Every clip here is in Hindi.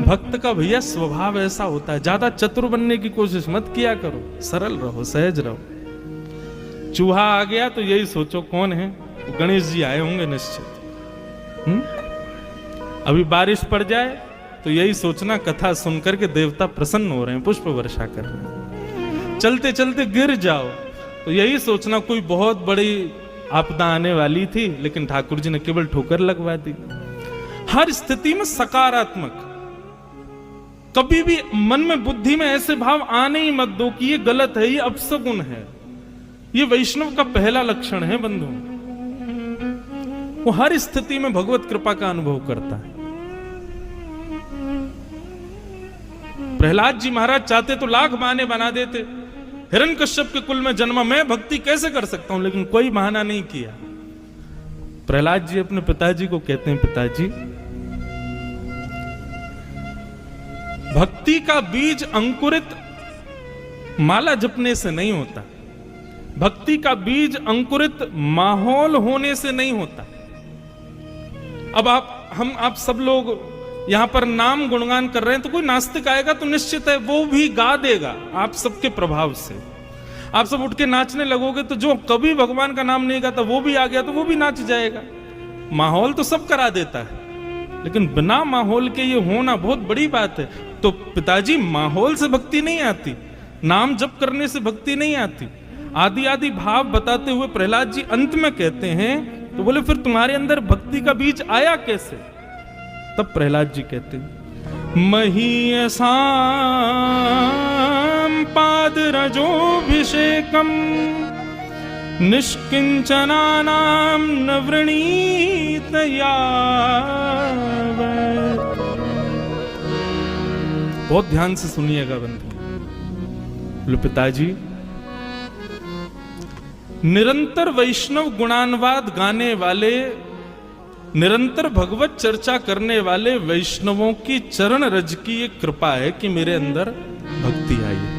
भक्त का भैया स्वभाव ऐसा होता है, ज्यादा चतुर बनने की कोशिश मत किया करो, सरल रहो, सहज रहो। चूहा आ गया तो यही सोचो कौन है, गणेश जी आए होंगे निश्चित। अभी बारिश पड़ जाए तो यही सोचना कथा सुनकर के देवता प्रसन्न हो रहे हैं, पुष्प वर्षा कर रहे हैं। चलते चलते गिर जाओ तो यही सोचना कोई बहुत बड़ी आपदा आने वाली थी, लेकिन ठाकुर जी ने केवल ठोकर लगवा दी। हर स्थिति में सकारात्मक, कभी भी मन में बुद्धि में ऐसे भाव आने ही मत दो कि ये गलत है, ये अपशगुन है। ये वैष्णव का पहला लक्षण है बंधु, वो हर स्थिति में भगवत कृपा का अनुभव करता है। प्रहलाद जी महाराज चाहते तो लाख बहाने बना देते, हिरण्यकश्यप के कुल में जन्मा, मैं भक्ति कैसे कर सकता हूं, लेकिन कोई बहाना नहीं किया। प्रहलाद जी अपने पिताजी को कहते हैं, पिताजी भक्ति का बीज अंकुरित माला जपने से नहीं होता, भक्ति का बीज अंकुरित माहौल होने से नहीं होता। अब आप सब लोग यहां पर नाम गुणगान कर रहे हैं, तो कोई नास्तिक आएगा तो निश्चित है वो भी गा देगा आप सबके प्रभाव से। आप सब उठ के नाचने लगोगे तो जो कभी भगवान का नाम नहीं गाता वो भी आ गया तो वो भी नाच जाएगा। माहौल तो सब करा देता है, लेकिन बिना माहौल के ये होना बहुत बड़ी बात है। तो पिताजी माहौल से भक्ति नहीं आती, नाम जप करने से भक्ति नहीं आती। आदि आदि भाव बताते हुए प्रहलाद जी अंत में कहते हैं, तो बोले फिर तुम्हारे अंदर भक्ति का बीज आया कैसे? तब प्रहलाद जी कहते हैं, महीयसाम पाद रजोभिषेकम निष्किंचनानाम न वृणीत यावत्। बहुत ध्यान से सुनिएगा बंधु। बोले पिताजी, निरंतर वैष्णव गुणानुवाद गाने वाले, निरंतर भगवत चर्चा करने वाले वैष्णवों की चरण रज की एक कृपा है कि मेरे अंदर भक्ति आई है।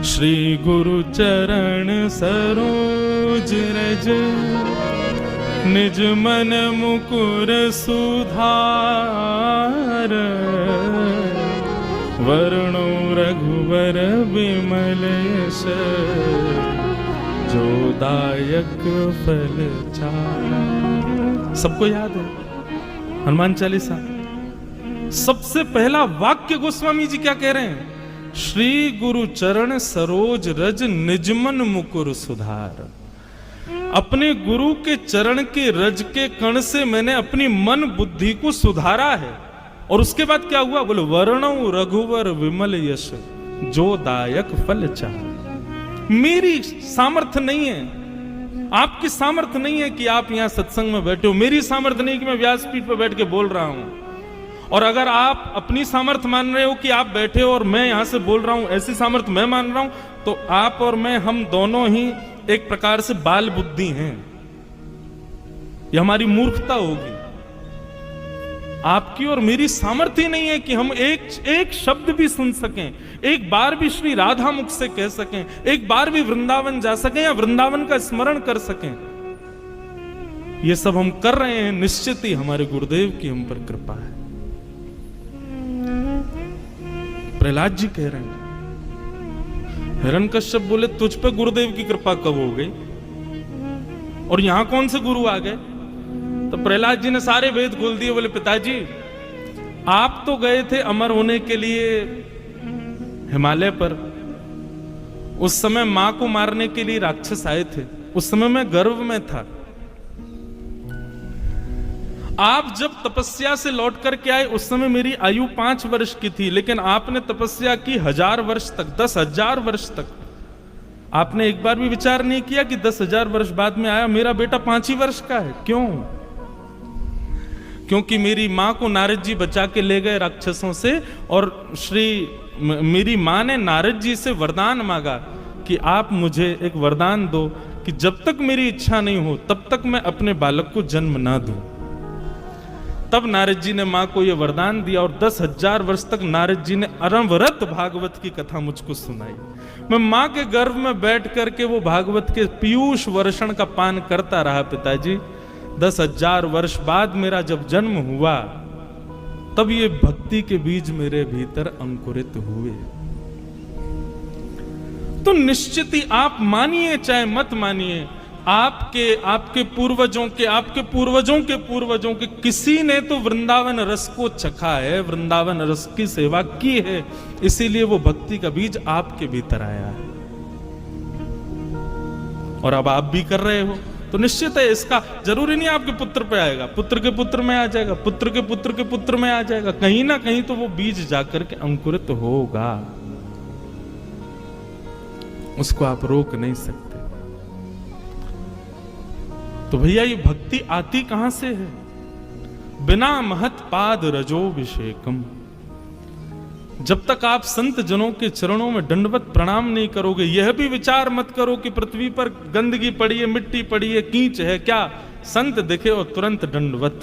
श्री गुरु चरण सरोज रज निज मन मुकुर सुधार, वरणो रघुवर विमल यश जो दायक फल चार। सबको याद है हनुमान चालीसा, सबसे पहला वाक्य गोस्वामी जी क्या कह रहे हैं? श्री गुरु चरण सरोज रज निजमन मुकुर सुधार। अपने गुरु के चरण के रज के कण से मैंने अपनी मन बुद्धि को सुधारा है। और उसके बाद क्या हुआ? बोले वर्णो रघुवर विमल यश जो दायक फल चाह। मेरी सामर्थ्य नहीं है, आपकी सामर्थ्य नहीं है कि आप यहां सत्संग में बैठे हो, मेरी सामर्थ्य नहीं कि मैं व्यासपीठ पर बैठ के बोल रहा हूं। और अगर आप अपनी सामर्थ्य मान रहे हो कि आप बैठे हो और मैं यहां से बोल रहा हूं, ऐसी सामर्थ्य मैं मान रहा हूं, तो आप और मैं, हम दोनों ही एक प्रकार से बाल बुद्धि हैं। यह हमारी मूर्खता होगी। आपकी और मेरी सामर्थ्य नहीं है कि हम एक शब्द भी सुन सकें, एक बार भी श्री राधा मुख से कह सकें, एक बार भी वृंदावन जा सकें या वृंदावन का स्मरण कर सकें। ये सब हम कर रहे हैं, निश्चित ही हमारे गुरुदेव की हम पर कृपा है। प्रहलाद जी कह रहे हैं, हिरण्यकश्यप बोले तुझ पे गुरुदेव की कृपा कब हो गई और यहां कौन से गुरु आ गए? तो प्रहलाद जी ने सारे वेद खोल दिए। बोले पिताजी, आप तो गए थे अमर होने के लिए हिमालय पर, उस समय मां को मारने के लिए राक्षस आए थे, उस समय मैं गर्भ में था। आप जब तपस्या से लौट करके आए उस समय मेरी आयु 5 वर्ष की थी, लेकिन आपने तपस्या की 1000 वर्ष तक, 10,000 वर्ष तक। आपने एक बार भी विचार नहीं किया कि 10,000 वर्ष बाद में आया मेरा बेटा 5 ही वर्ष का है। क्यों? क्योंकि मेरी मां को नारद जी बचा के ले गए राक्षसों से, और मेरी मां ने नारद जी से वरदान मांगा कि आप मुझे एक वरदान दो कि जब तक मेरी इच्छा नहीं हो तब तक मैं अपने बालक को जन्म ना दूं। तब नारद जी ने मां को यह वरदान दिया और 10,000 वर्ष तक नारद जी ने अनवरत भागवत की कथा मुझको सुनाई। मैं मां के गर्भ में बैठ करके वो भागवत के पीयूष वर्षण का पान करता रहा पिताजी। 10,000 वर्ष बाद मेरा जब जन्म हुआ तब ये भक्ति के बीज मेरे भीतर अंकुरित हुए। तो निश्चित ही आप मानिए चाहे मत मानिए, आपके पूर्वजों के पूर्वजों के किसी ने तो वृंदावन रस को चखा है, वृंदावन रस की सेवा की है, इसीलिए वो भक्ति का बीज आपके भीतर आया है और अब आप भी कर रहे हो। तो निश्चित है, इसका जरूरी नहीं आपके पुत्र पे आएगा, पुत्र के पुत्र में आ जाएगा, पुत्र के पुत्र के पुत्र में आ जाएगा, कहीं ना कहीं तो वो बीज जाकर के अंकुरित होगा, उसको आप रोक नहीं सकते। तो भैया ये भक्ति आती कहां से है? बिना महत पाद रजोभिषेकम। जब तक आप संत जनों के चरणों में दंडवत प्रणाम नहीं करोगे, यह भी विचार मत करो कि पृथ्वी पर गंदगी पड़ी है, मिट्टी पड़ी है, कीच है, क्या संत दिखे और तुरंत दंडवत।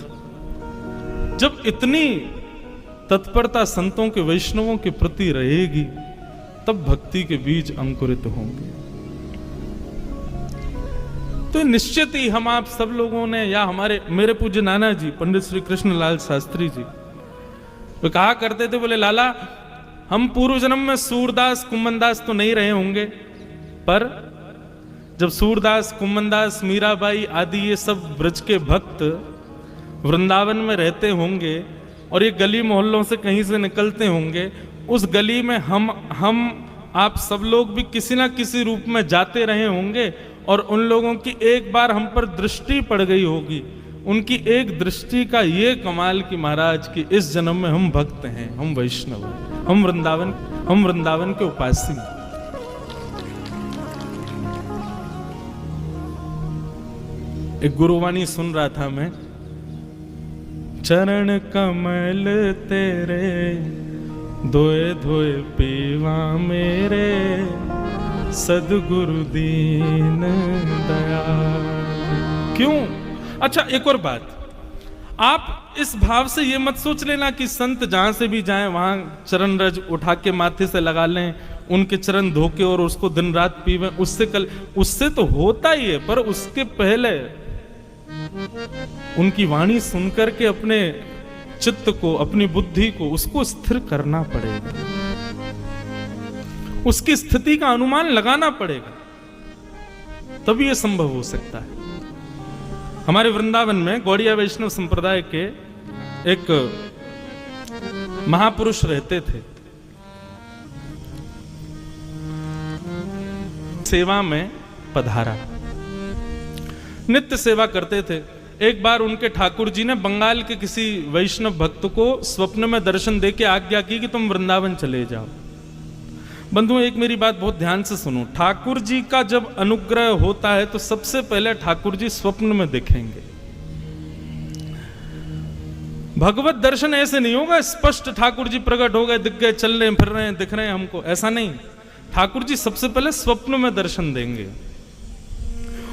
जब इतनी तत्परता संतों के वैष्णवों के प्रति रहेगी, तब भक्ति के बीज अंकुरित होंगे। तो निश्चित ही हम आप सब लोगों ने, या मेरे पूज्य नाना जी पंडित श्री कृष्णलाल शास्त्री जी, वे कहा करते थे, बोले लाला हम पूर्व जन्म में सूरदास कुम्मनदास तो नहीं रहे होंगे, पर जब सूरदास कुम्मनदास मीराबाई आदि ये सब ब्रज के भक्त वृंदावन में रहते होंगे और ये गली मोहल्लों से कहीं से निकलते होंगे, उस गली में हम आप सब लोग भी किसी ना किसी रूप में जाते रहे होंगे और उन लोगों की एक बार हम पर दृष्टि पड़ गई होगी। उनकी एक दृष्टि का ये कमाल कि महाराज की इस जन्म में हम भक्त हैं, हम वैष्णव हैं, हम वृंदावन के उपासी। एक गुरुवाणी सुन रहा था मैं, चरण कमल तेरे धोए धोए पीवा मेरे, सदगुरु दीन दयाल। क्यों? अच्छा एक और बात, आप इस भाव से ये मत सोच लेना कि संत जहां से भी जाएं वहां चरण रज उठा के माथे से लगा लें, उनके चरण धो के और उसको दिन रात पीवें, उससे तो होता ही है, पर उसके पहले उनकी वाणी सुनकर के अपने चित्त को, अपनी बुद्धि को, उसको स्थिर करना पड़ेगा, उसकी स्थिति का अनुमान लगाना पड़ेगा, तभी यह संभव हो सकता है। हमारे वृंदावन में गौड़िया वैष्णव संप्रदाय के एक महापुरुष रहते थे, सेवा में पधारा, नित्य सेवा करते थे। एक बार उनके ठाकुर जी ने बंगाल के किसी वैष्णव भक्त को स्वप्न में दर्शन देके आज्ञा की कि तुम वृंदावन चले जाओ। बंधुओं एक मेरी बात बहुत ध्यान से सुनो, ठाकुर जी का जब अनुग्रह होता है तो सबसे पहले ठाकुर जी स्वप्न में दिखेंगे। भगवत दर्शन ऐसे नहीं होगा स्पष्ट ठाकुर जी प्रकट हो गए, दिख गए, चल रहे फिर रहे हैं, दिख रहे हैं हमको, ऐसा नहीं। ठाकुर जी सबसे पहले स्वप्न में दर्शन देंगे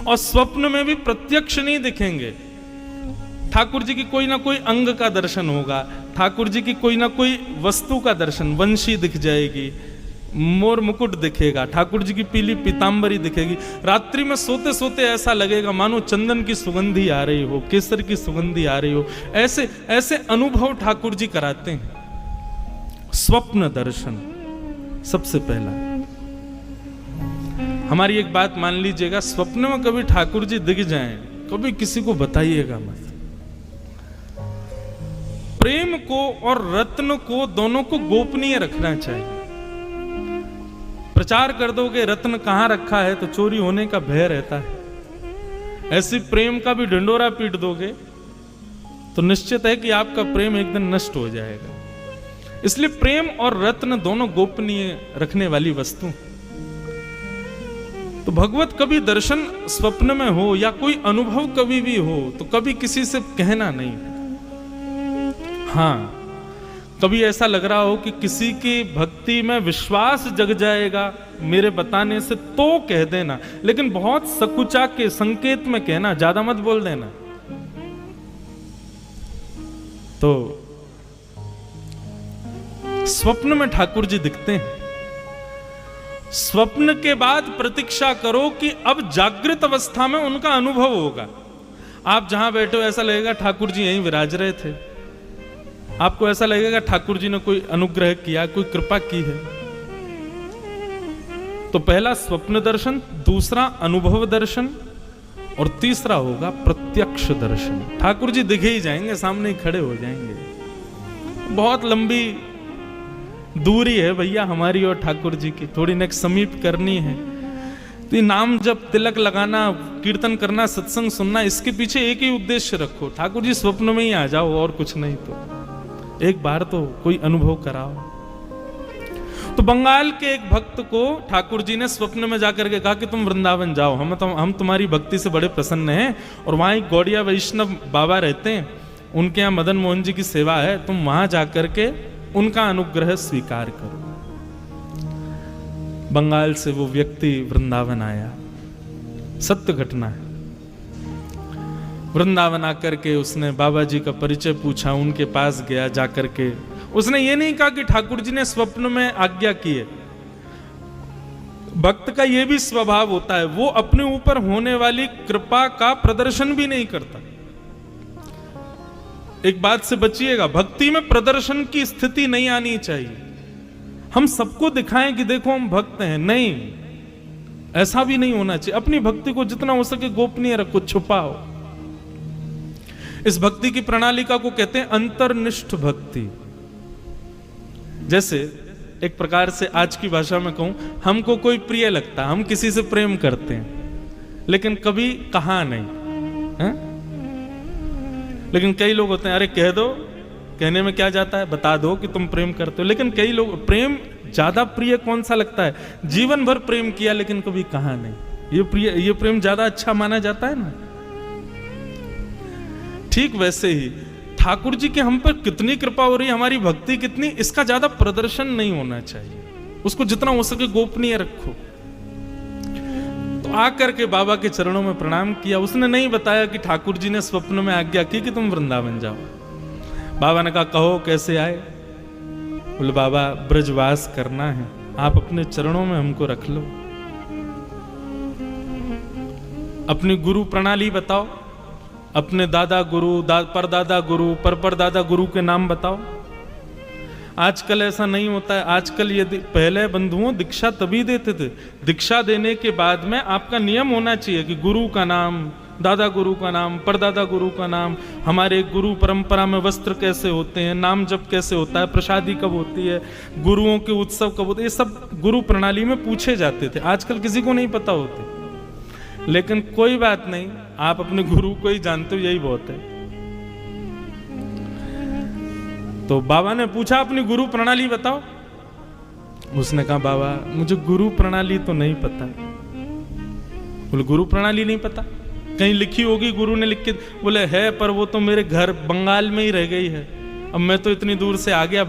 और स्वप्न में भी प्रत्यक्ष नहीं दिखेंगे। ठाकुर जी की कोई ना कोई अंग का दर्शन होगा, ठाकुर जी की कोई ना कोई वस्तु का दर्शन, वंशी दिख जाएगी, मोर मुकुट दिखेगा, ठाकुर जी की पीली पीतांबरी दिखेगी। रात्रि में सोते सोते ऐसा लगेगा मानो चंदन की सुगंधी आ रही हो, केसर की सुगंधी आ रही हो, ऐसे ऐसे अनुभव ठाकुर जी कराते हैं। स्वप्न दर्शन सबसे पहला। हमारी एक बात मान लीजिएगा, स्वप्न में कभी ठाकुर जी दिख जाएं, कभी किसी को बताइएगा मत। प्रेम को और रत्न को दोनों को गोपनीय रखना चाहिए। प्रचार कर दोगे रत्न कहां रखा है तो चोरी होने का भय रहता है। ऐसी प्रेम का भी ढिंडोरा पीट दोगे तो निश्चित है कि आपका प्रेम एक दिन नष्ट हो जाएगा। इसलिए प्रेम और रत्न दोनों गोपनीय रखने वाली वस्तु। तो भगवत कभी दर्शन स्वप्न में हो या कोई अनुभव कभी भी हो तो कभी किसी से कहना नहीं। हाँ, कभी ऐसा लग रहा हो कि किसी की भक्ति में विश्वास जग जाएगा मेरे बताने से, तो कह देना, लेकिन बहुत सकुचा के संकेत में कहना, ज्यादा मत बोल देना। तो स्वप्न में ठाकुर जी दिखते हैं, स्वप्न के बाद प्रतीक्षा करो कि अब जागृत अवस्था में उनका अनुभव होगा। आप जहां बैठे हो ऐसा लगेगा ठाकुर जी यहीं विराज रहे थे, आपको ऐसा लगेगा ठाकुर जी ने कोई अनुग्रह किया, कोई कृपा की है। तो पहला स्वप्न दर्शन, दूसरा अनुभव दर्शन और तीसरा होगा प्रत्यक्ष दर्शन। ठाकुर जी दिखे ही जाएंगे, सामने ही खड़े हो जाएंगे। बहुत लंबी दूरी है भैया हमारी और ठाकुर जी की, थोड़ी नेक समीप करनी है। तो नाम जब तिलक लगाना, कीर्तन करना, सत्संग सुनना, इसके पीछे एक ही उद्देश्य रखो, ठाकुर जी स्वप्न में ही आ जाओ, और कुछ नहीं। तो एक बार तो कोई अनुभव कराओ। तो बंगाल के एक भक्त को ठाकुर जी ने स्वप्न में जाकर के कहा कि तुम वृंदावन जाओ, हम तुम्हारी भक्ति से बड़े प्रसन्न हैं, और वहां एक गौड़िया वैष्णव बाबा रहते हैं, उनके यहाँ मदन मोहन जी की सेवा है, तुम वहां जाकर के उनका अनुग्रह स्वीकार करो। बंगाल से वो व्यक्ति वृंदावन आया, सत्य घटना है। वृंदावन आकर के उसने बाबा जी का परिचय पूछा, उनके पास गया, जाकर के उसने ये नहीं कहा कि ठाकुर जी ने स्वप्न में आज्ञा की है। भक्त का ये भी स्वभाव होता है, वो अपने ऊपर होने वाली कृपा का प्रदर्शन भी नहीं करता। एक बात से बचिएगा, भक्ति में प्रदर्शन की स्थिति नहीं आनी चाहिए। हम सबको दिखाएं कि देखो हम भक्त हैं, नहीं, ऐसा भी नहीं होना चाहिए। अपनी भक्ति को जितना हो सके गोपनीय रखो, छुपाओ। इस भक्ति की प्रणालिका को कहते हैं अंतर्निष्ठ भक्ति। जैसे एक प्रकार से आज की भाषा में कहूं, हमको कोई प्रिय लगता, हम किसी से प्रेम करते हैं, लेकिन कभी कहा नहीं है? लेकिन कई लोग होते हैं, अरे कह दो, कहने में क्या जाता है, बता दो कि तुम प्रेम करते हो। लेकिन कई लोग, प्रेम ज्यादा प्रिय कौन सा लगता है? जीवन भर प्रेम किया लेकिन कभी कहा नहीं, ये प्रेम ज्यादा अच्छा माना जाता है ना। ठीक वैसे ही ठाकुर जी के हम पर कितनी कृपा हो रही है, हमारी भक्ति कितनी, इसका ज्यादा प्रदर्शन नहीं होना चाहिए। उसको जितना हो सके गोपनीय रखो। तो आकर के बाबा के चरणों में प्रणाम किया। उसने नहीं बताया कि ठाकुर जी ने स्वप्न में आज्ञा की कि तुम वृंदावन जाओ। बाबा ने कहा, कहो कैसे आए? बोले, बाबा ब्रजवास करना है, आप अपने चरणों में हमको रख लो। अपनी गुरु प्रणाली बताओ, अपने दादा गुरु, परदादा गुरु, परदादा गुरु के नाम बताओ। आजकल ऐसा नहीं होता है। आजकल यदि पहले बंधुओं दीक्षा तभी देते थे, दीक्षा देने के बाद में आपका नियम होना चाहिए कि गुरु का नाम, दादा गुरु का नाम, परदादा गुरु का नाम, हमारे गुरु परंपरा में वस्त्र कैसे होते हैं, नाम जप कैसे होता है, प्रसादी कब होती है, गुरुओं के उत्सव कब होते हैं, ये सब गुरु प्रणाली में पूछे जाते थे। आजकल किसी को नहीं पता होते। लेकिन कोई बात नहीं, आप अपने गुरु को ही जानते हो, यही बहुत है। तो बाबा ने पूछा, अपनी गुरु प्रणाली बताओ। उसने कहा, बाबा मुझे गुरु प्रणाली तो नहीं पता। बोले, गुरु प्रणाली नहीं पता? कहीं लिखी होगी, गुरु ने लिख के? बोले, है, पर वो तो मेरे घर बंगाल में ही रह गई है, अब मैं तो इतनी दूर से आ गया।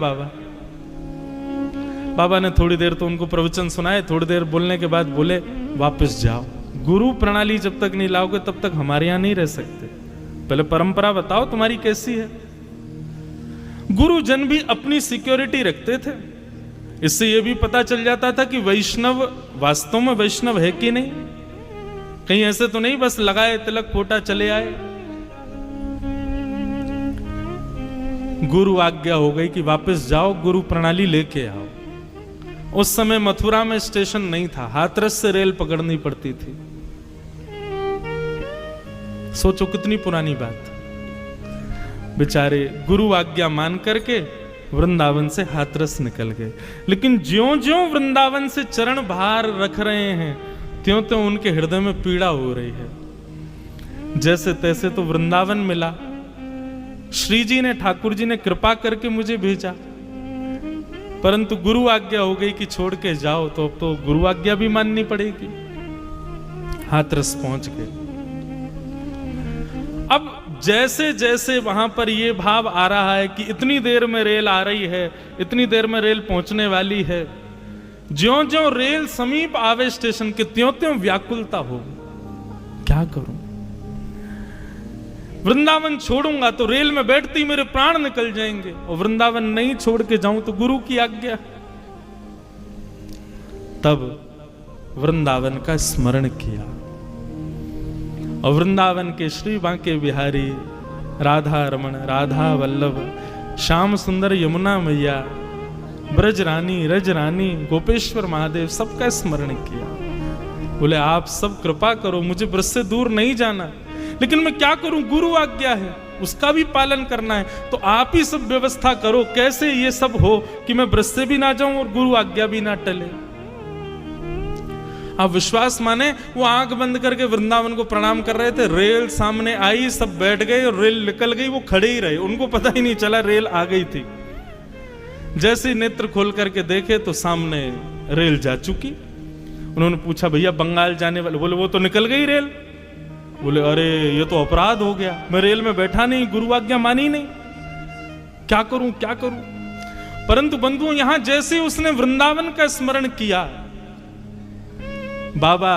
बाबा ने थोड़ी देर तो उनको प्रवचन सुनाए, थोड़ी देर बोलने के बाद बोले, वापस जाओ, गुरु प्रणाली जब तक नहीं लाओगे तब तक हमारे यहां नहीं रह सकते। पहले परंपरा बताओ तुम्हारी कैसी है। गुरुजन भी अपनी सिक्योरिटी रखते थे। इससे यह भी पता चल जाता था कि वैष्णव वास्तव में वैष्णव है कि नहीं। कहीं ऐसे तो नहीं बस लगाए तिलक फोटा चले आए। गुरु आज्ञा हो गई कि वापस जाओ, गुरु प्रणाली लेके आओ। उस समय मथुरा में स्टेशन नहीं था, हाथरस से रेल पकड़नी पड़ती थी। सोचो कितनी पुरानी बात। बेचारे गुरु आज्ञा मान करके वृंदावन से हाथरस निकल गए। लेकिन ज्यों-ज्यों वृंदावन से चरण बाहर रख रहे हैं, त्यों-त्यों उनके हृदय में पीड़ा हो रही है। जैसे तैसे तो वृंदावन मिला, श्री जी ने, ठाकुर जी ने कृपा करके मुझे भेजा, परंतु गुरु आज्ञा हो गई कि छोड़ के जाओ, तो अब तो गुरु आज्ञा भी माननी पड़ेगी। हाथरस पहुंच गए। अब जैसे जैसे वहां पर ये भाव आ रहा है कि इतनी देर में रेल आ रही है, इतनी देर में रेल पहुंचने वाली है, ज्यों-ज्यों रेल समीप आवे स्टेशन के, त्यों-त्यों व्याकुलता हो। क्या करूं? वृंदावन छोड़ूंगा तो रेल में बैठती मेरे प्राण निकल जाएंगे, और वृंदावन नहीं छोड़ के जाऊं तो गुरु की आज्ञा। तब वृंदावन का स्मरण किया, और वृंदावन के श्री बांके बिहारी, राधा रमण, राधा वल्लभ, श्याम सुंदर यमुना मैया, ब्रज रानी, रज रानी, गोपेश्वर महादेव, सबका स्मरण किया। बोले आप सब कृपा करो, मुझे ब्रज से दूर नहीं जाना, लेकिन मैं क्या करूं, गुरु आज्ञा है, उसका भी पालन करना है, तो आप ही सब व्यवस्था करो, कैसे ये सब हो कि मैं ब्रज से भी ना जाऊं और गुरु आज्ञा भी ना टले। आप विश्वास माने, वो आंख बंद करके वृंदावन को प्रणाम कर रहे थे, रेल सामने आई, सब बैठ गए और रेल निकल गई, वो खड़े ही रहे, उनको पता ही नहीं चला रेल आ गई थी। जैसे नेत्र खोल करके देखे तो सामने रेल जा चुकी। उन्होंने पूछा भैया बंगाल जाने वाले, बोले वो तो निकल गई रेल। बोले अरे ये तो अपराध हो गया, मैं रेल में बैठा नहीं, गुरु आज्ञा मानी नहीं, क्या करूं क्या करूं। परंतु बंधुओं, यहां जैसे उसने वृंदावन का स्मरण किया, बाबा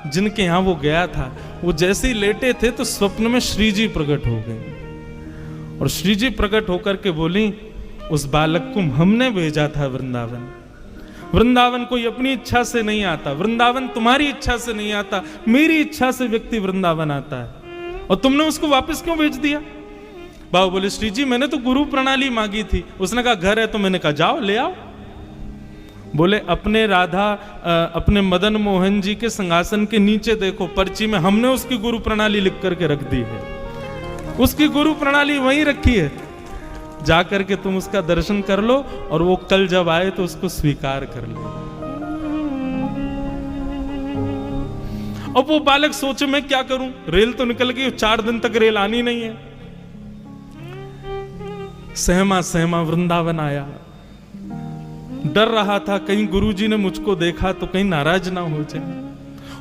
जिनके यहां वो गया था, वो जैसे ही लेटे थे तो स्वप्न में श्री जी प्रकट हो गए और श्री जी प्रकट होकर के बोली, उस बालक को हमने भेजा था वृंदावन। वृंदावन कोई अपनी इच्छा से नहीं आता, वृंदावन तुम्हारी इच्छा से नहीं आता, मेरी इच्छा से व्यक्ति वृंदावन आता है, और तुमने उसको वापस क्यों भेज दिया। बाबा बोले श्री जी मैंने तो गुरु प्रणाली मांगी थी, उसने कहा घर है, तो मैंने कहा जाओ ले आओ। बोले अपने राधा अपने मदन मोहन जी के सिंहासन के नीचे देखो, पर्ची में हमने उसकी गुरु प्रणाली लिख करके रख दी है, उसकी गुरु प्रणाली वहीं रखी है, जाकर के तुम उसका दर्शन कर लो और वो कल जब आए तो उसको स्वीकार कर लो। अब वो बालक सोचे मैं क्या करूं, रेल तो निकल गई, 4 दिन तक रेल आनी नहीं है। सहमा सहमा वृंदावन आया, डर रहा था कहीं गुरुजी ने मुझको देखा तो कहीं नाराज ना हो जाए,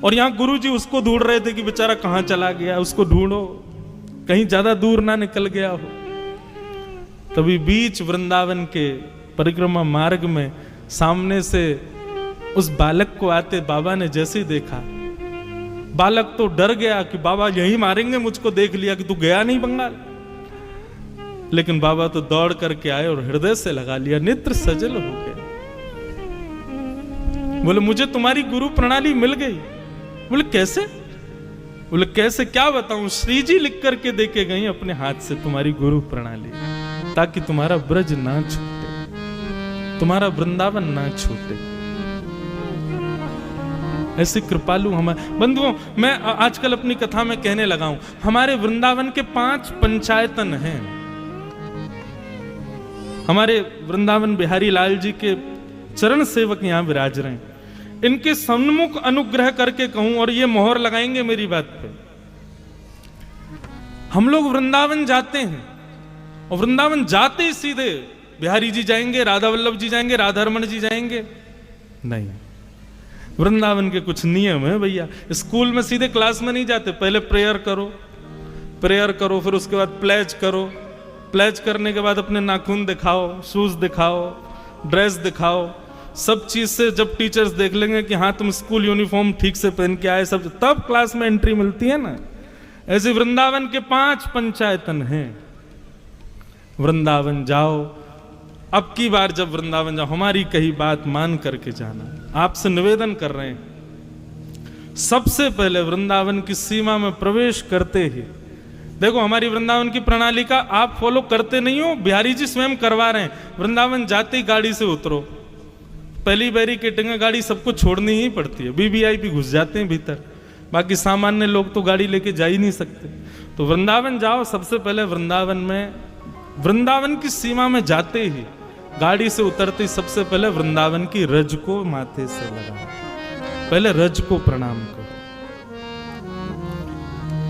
और यहां गुरुजी उसको ढूंढ रहे थे कि बेचारा कहां चला गया, उसको ढूंढो, कहीं ज्यादा दूर ना निकल गया हो। तभी बीच वृंदावन के परिक्रमा मार्ग में सामने से उस बालक को आते बाबा ने जैसे ही देखा, बालक तो डर गया कि बाबा यही मारेंगे, मुझको देख लिया कि तू गया नहीं बंगाल। लेकिन बाबा तो दौड़ करके आए और हृदय से लगा लिया, नेत्र सजल हो गए। बोले मुझे तुम्हारी गुरु प्रणाली मिल गई। बोले कैसे? बोले कैसे क्या बताऊं, श्री जी लिख करके देके गई अपने हाथ से तुम्हारी गुरु प्रणाली, ताकि तुम्हारा ब्रज ना छूटे, तुम्हारा वृंदावन ना छूटे। ऐसी कृपालु हमारे बंधुओं, मैं आजकल अपनी कथा में कहने लगा हूं, हमारे वृंदावन के 5 पंचायतन हैं। हमारे वृंदावन बिहारी लाल जी के चरण सेवक यहां विराज रहे हैं, इनके सन्मुख अनुग्रह करके कहूं और ये मोहर लगाएंगे मेरी बात पे, हम लोग वृंदावन जाते हैं और वृंदावन जाते ही सीधे बिहारी जी जाएंगे, राधा वल्लभ जी जाएंगे, राधा रमन जी जाएंगे, नहीं। वृंदावन के कुछ नियम है भैया। स्कूल में सीधे क्लास में नहीं जाते, पहले प्रेयर करो, फिर उसके बाद प्लेज करो, प्लेज करने के बाद अपने नाखून दिखाओ, शूज दिखाओ, ड्रेस दिखाओ, सब चीज से जब टीचर्स देख लेंगे कि हाँ तुम स्कूल यूनिफॉर्म ठीक से पहन के आए, सब तब क्लास में एंट्री मिलती है ना। ऐसे वृंदावन के 5 पंचायतन हैं। वृंदावन जाओ, अब की बार जब वृंदावन जाओ हमारी कही बात मान करके जाना, आपसे निवेदन कर रहे हैं। सबसे पहले वृंदावन की सीमा में प्रवेश करते ही देखो, हमारी वृंदावन की प्रणाली का आप फॉलो करते नहीं हो, बिहारी जी स्वयं करवा रहे हैं। वृंदावन जाते ही गाड़ी से उतरो, पहली बैरिकेडिंग में गाड़ी सबको छोड़नी ही पड़ती है, वीवीआईपी घुस जाते हैं भीतर, बाकी सामान्य लोग तो गाड़ी लेके जा ही नहीं सकते। तो वृंदावन जाओ, सबसे पहले वृंदावन की सीमा में जाते ही गाड़ी से उतरते ही सबसे पहले वृंदावन की रज को माथे से लगाओ, पहले रज को प्रणाम करो,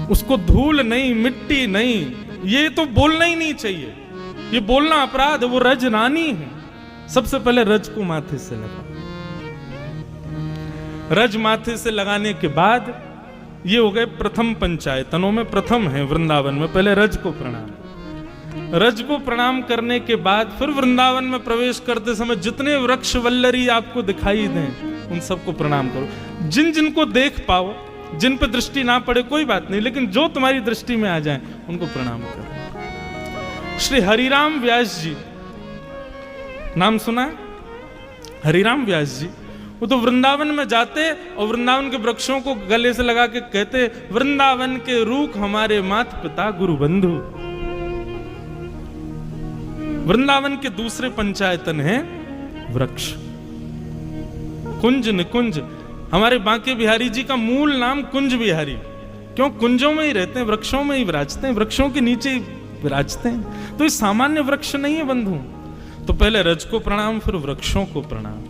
उसको धूल नहीं, मिट्टी नहीं, ये तो बोलना ही नहीं चाहिए, ये बोलना अपराध है, वो रज रानी है। सबसे पहले रज को माथे से लगाओ। रज माथे से लगाने के बाद ये हो गए प्रथम पंचायतनों में प्रथम है वृंदावन में, पहले रज को प्रणाम। रज को प्रणाम करने के बाद फिर वृंदावन में प्रवेश करते समय जितने वृक्ष वल्लरी आपको दिखाई दें उन सबको प्रणाम करो। जिन जिनको देख पाओ, जिन पर दृष्टि ना पड़े कोई बात नहीं, लेकिन जो तुम्हारी दृष्टि में आ जाए उनको प्रणाम करो। श्री हरिराम व्यास जी, नाम सुना है? हरिराम व्यास जी, वो तो वृंदावन में जाते और वृंदावन के वृक्षों को गले से लगा के कहते, वृंदावन के रूख हमारे माता पिता गुरु बंधु। वृंदावन के दूसरे पंचायतन है वृक्ष, कुंज निकुंज। हमारे बांके बिहारी जी का मूल नाम कुंज बिहारी, क्यों? कुंजों में ही रहते हैं, वृक्षों में ही विराजते हैं, वृक्षों के नीचे ही विराजते हैं। तो ये सामान्य वृक्ष नहीं है बंधु। तो पहले रज को प्रणाम, फिर वृक्षों को प्रणाम,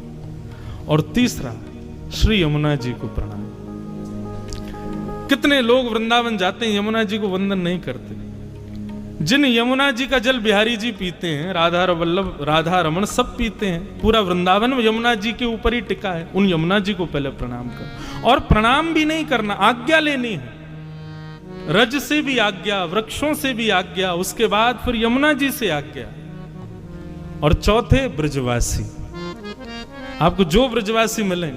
और तीसरा श्री यमुना जी को प्रणाम। कितने लोग वृंदावन जाते हैं, यमुना जी को वंदन नहीं करते। जिन यमुना जी का जल बिहारी जी पीते हैं, राधा वल्लभ, राधा रमन सब पीते हैं, पूरा वृंदावन यमुना जी के ऊपर ही टिका है। उन यमुना जी को पहले प्रणाम करो, और प्रणाम भी नहीं करना, आज्ञा लेनी है। रज से भी आज्ञा, वृक्षों से भी आज्ञा, उसके बाद फिर यमुना जी से आज्ञा, और चौथे ब्रजवासी। आपको जो ब्रजवासी मिले,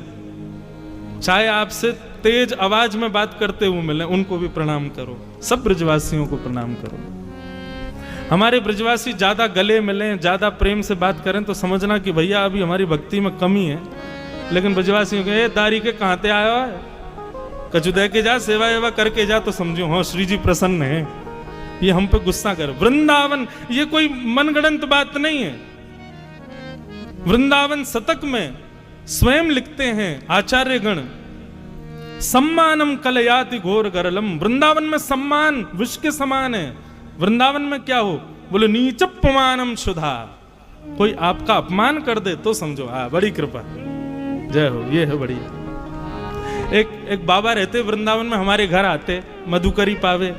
चाहे आपसे तेज आवाज में बात करते हुए मिले, उनको भी प्रणाम करो। सब ब्रजवासियों को प्रणाम करो। हमारे ब्रजवासी ज्यादा गले मिले, ज्यादा प्रेम से बात करें तो समझना कि भैया अभी हमारी भक्ति में कमी है। लेकिन ब्रजवासियों के दारी के कहां ते आया है, कछु दे के जा, सेवा एवा करके जा, तो समझो हाँ श्री जी प्रसन्न है, ये हम पे गुस्सा कर। वृंदावन ये कोई मनगढ़ंत बात नहीं है। वृंदावन शतक में स्वयं लिखते हैं आचार्य गण, सम्मानम कलयाति घोर गरलम। वृंदावन में सम्मान विष के समान है। वृंदावन में क्या हो, बोले नीचपमानम सुधा। कोई आपका अपमान कर दे तो समझो हाँ बड़ी कृपा, जय हो, ये है बढ़िया। एक बाबा रहते वृंदावन में, हमारे घर आते मधुकरी पावे।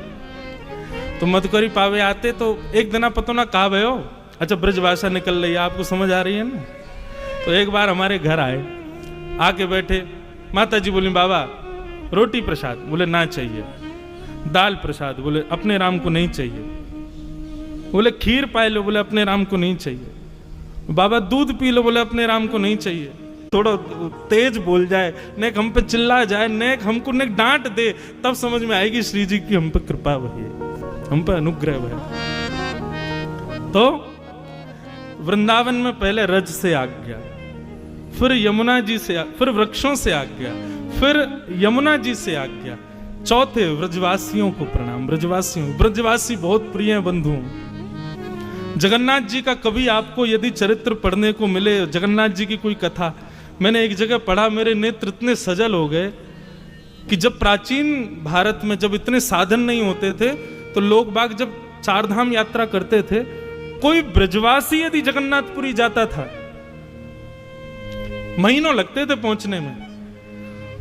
तो मधुकरी पावे आते तो एक दिन पतो ना कहा भयो, अच्छा ब्रज भाषा निकल रही है, आपको समझ आ रही है ना। तो एक बार हमारे घर आए, आके बैठे, माता जी बोली बाबा रोटी प्रसाद, बोले ना चाहिए। दाल प्रसाद, बोले अपने राम को नहीं चाहिए। बोले खीर पाए लो, बोले अपने राम को नहीं चाहिए। बाबा दूध पी लो, बोले अपने राम को नहीं चाहिए। थोड़ा तेज बोल जाए, नेक हम पे चिल्ला जाए, नेक हमको नेक डांट दे, तब समझ में आएगी श्री जी की हम पे कृपा हुई है, हम पे अनुग्रह है। तो वृंदावन में पहले रज से आज्ञा, फिर यमुना जी से, फिर वृक्षों से आज्ञा, फिर यमुना जी से आज्ञा, चौथे ब्रजवासियों को प्रणाम। ब्रजवासी बहुत प्रिय है बंधु। जगन्नाथ जी का कभी आपको यदि चरित्र पढ़ने को मिले, जगन्नाथ जी की कोई कथा, मैंने एक जगह पढ़ा, मेरे नेत्र इतने सजल हो गए कि जब प्राचीन भारत में जब इतने साधन नहीं होते थे, तो लोग बाग जब चार धाम यात्रा करते थे, कोई ब्रजवासी यदि जगन्नाथपुरी जाता था, महीनों लगते थे पहुंचने में।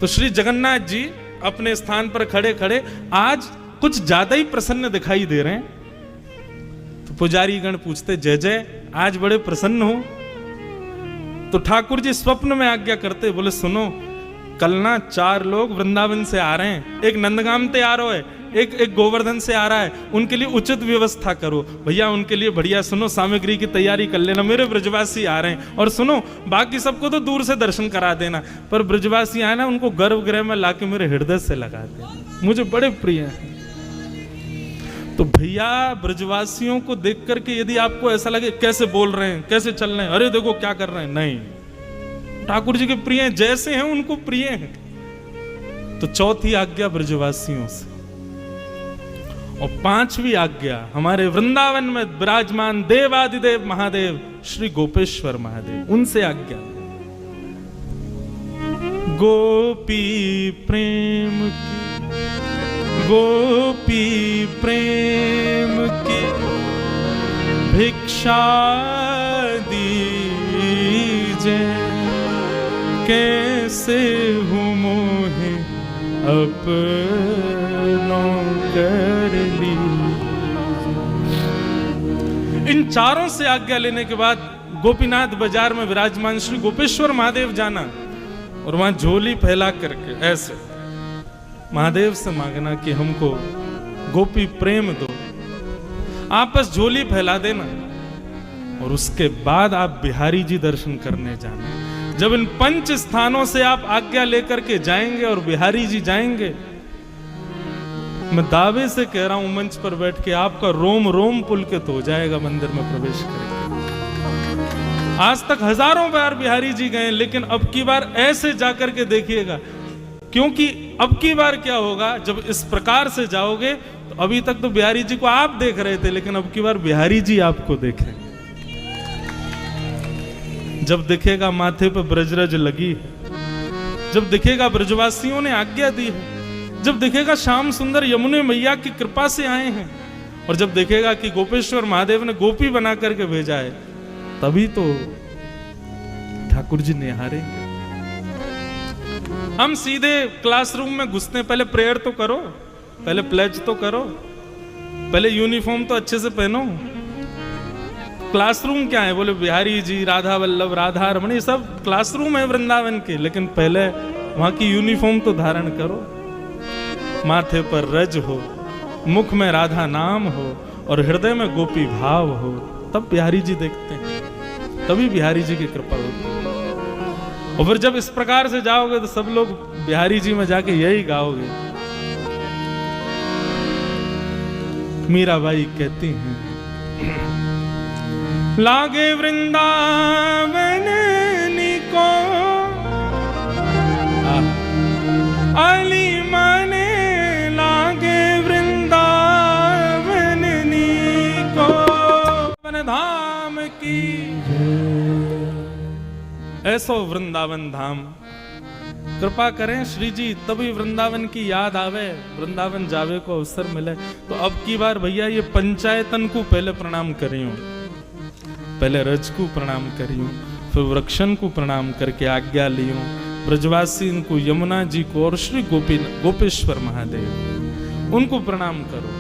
तो श्री जगन्नाथ जी अपने स्थान पर खड़े खड़े आज कुछ ज्यादा ही प्रसन्न दिखाई दे रहे हैं। तो पुजारी गण पूछते, जय जय आज बड़े प्रसन्न हो। तो ठाकुर जी स्वप्न में आज्ञा करते, बोले सुनो कल ना 4 लोग वृंदावन से आ रहे हैं, एक नंदगाम से आ रहा है, एक गोवर्धन से आ रहा है, उनके लिए उचित व्यवस्था करो भैया, उनके लिए बढ़िया सुनो सामग्री की तैयारी कर लेना, मेरे ब्रजवासी आ रहे हैं। और सुनो बाकी सबको तो दूर से दर्शन करा देना, पर ब्रजवासी आए ना उनको गर्भगृह में लाके मेरे हृदय से लगा देना, मुझे बड़े प्रिय हैं। तो भैया ब्रजवासियों को देख करके यदि आपको ऐसा लगे कैसे बोल रहे हैं, कैसे चल रहे हैं, अरे देखो क्या कर रहे हैं, नहीं, ठाकुर जी के प्रिय हैं, जैसे हैं उनको प्रिय हैं। तो चौथी आज्ञा ब्रजवासियों से, और 5वीं आज्ञा हमारे वृंदावन में विराजमान देवादिदेव महादेव श्री गोपेश्वर महादेव, उनसे आज्ञा। गोपी प्रेम की, गोपी प्रेम की भिक्षा दीजे, कैसे हूँ मोहे अपनों कर ली। इन चारों से आज्ञा लेने के बाद गोपीनाथ बाजार में विराजमान श्री गोपेश्वर महादेव जाना, और वहां झोली फैला करके ऐसे महादेव से मांगना कि हमको गोपी प्रेम दो। आप बस झोली फैला देना, और उसके बाद आप बिहारी जी दर्शन करने जाना। जब इन 5 स्थानों से आप आज्ञा लेकर के जाएंगे और बिहारी जी जाएंगे, मैं दावे से कह रहा हूं मंच पर बैठ के, आपका रोम रोम पुलकित हो जाएगा मंदिर में प्रवेश करेंगे। आज तक हजारों बार बिहारी जी गए, लेकिन अब की बार ऐसे जाकर के देखिएगा, क्योंकि अब की बार क्या होगा, जब इस प्रकार से जाओगे, तो अभी तक तो बिहारी जी को आप देख रहे थे, लेकिन अब की बार बिहारी जी आपको देख रहे हैं। जब दिखेगा माथे पर ब्रजरज लगी है, जब दिखेगा ब्रजवासियों ने आज्ञा दी है, जब दिखेगा श्याम सुंदर यमुने मैया की कृपा से आए हैं, और जब देखेगा कि गोपेश्वर महादेव ने गोपी बना करके भेजा है, तभी तो ठाकुर जी निहारेंगे। हम सीधे क्लासरूम में घुसते हैं, पहले प्रेयर तो करो, पहले प्लेज तो करो, पहले यूनिफॉर्म तो अच्छे से पहनो। क्लासरूम क्या है? बोले बिहारी जी, राधा वल्लभ, राधा रमण, ये सब क्लासरूम है वृंदावन के, लेकिन पहले वहां की यूनिफॉर्म तो धारण करो। माथे पर रज हो, मुख में राधा नाम हो और हृदय में गोपी भाव हो, तब बिहारी जी देखते हैं, तभी बिहारी जी की कृपा होती है। और फिर जब इस प्रकार से जाओगे तो सब लोग बिहारी जी में जाके यही गाओगे। मीराबाई कहती हैं, लागे वृंदावन निको अली माने, लागे वृंदावन निको वन धाम की, ऐसो वृंदावन धाम। कृपा करें श्री जी, तभी वृंदावन की याद आवे, वृंदावन जावे को अवसर मिले। तो अब की बार भैया ये पंचायतन को पहले प्रणाम करियो, पहले रज को प्रणाम करियो, फिर वृक्षन को प्रणाम करके आज्ञा लियो, ब्रजवासी इनको, यमुना जी को और श्री गोपेश्वर महादेव उनको प्रणाम करो,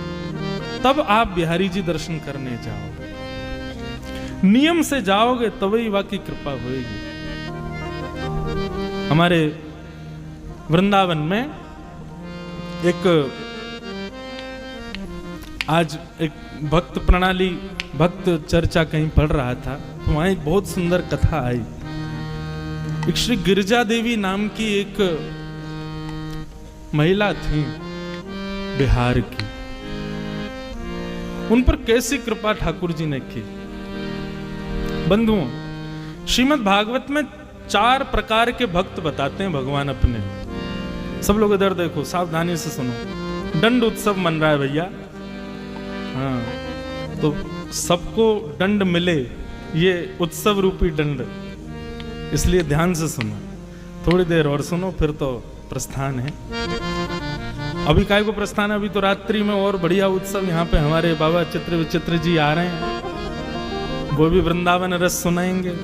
तब आप बिहारी जी दर्शन करने जाओ। नियम से जाओगे तभी वाकई कृपा होगी। हमारे वृंदावन में आज एक भक्त प्रणाली, भक्त चर्चा कहीं पढ़ रहा था, तो वहां एक बहुत सुंदर कथा आई। एक श्री गिरिजा देवी नाम की एक महिला थी बिहार की, उन पर कैसी कृपा ठाकुर जी ने की। बंधुओं, श्रीमद् भागवत में 4 प्रकार के भक्त बताते हैं भगवान अपने। सब लोग इधर देखो, सावधानी से सुनो। दंड उत्सव मन रहा है भैया, हाँ, तो सबको दंड मिले, ये उत्सव रूपी दंड, इसलिए ध्यान से सुनो। थोड़ी देर और सुनो, फिर तो प्रस्थान है। अभी काय को प्रस्थान है? अभी तो रात्रि में और बढ़िया उत्सव यहाँ पे हमारे बाबा चित्र विचित्र जी आ रहे हैं, वो भी वृंदावन रस सुनाएंगे।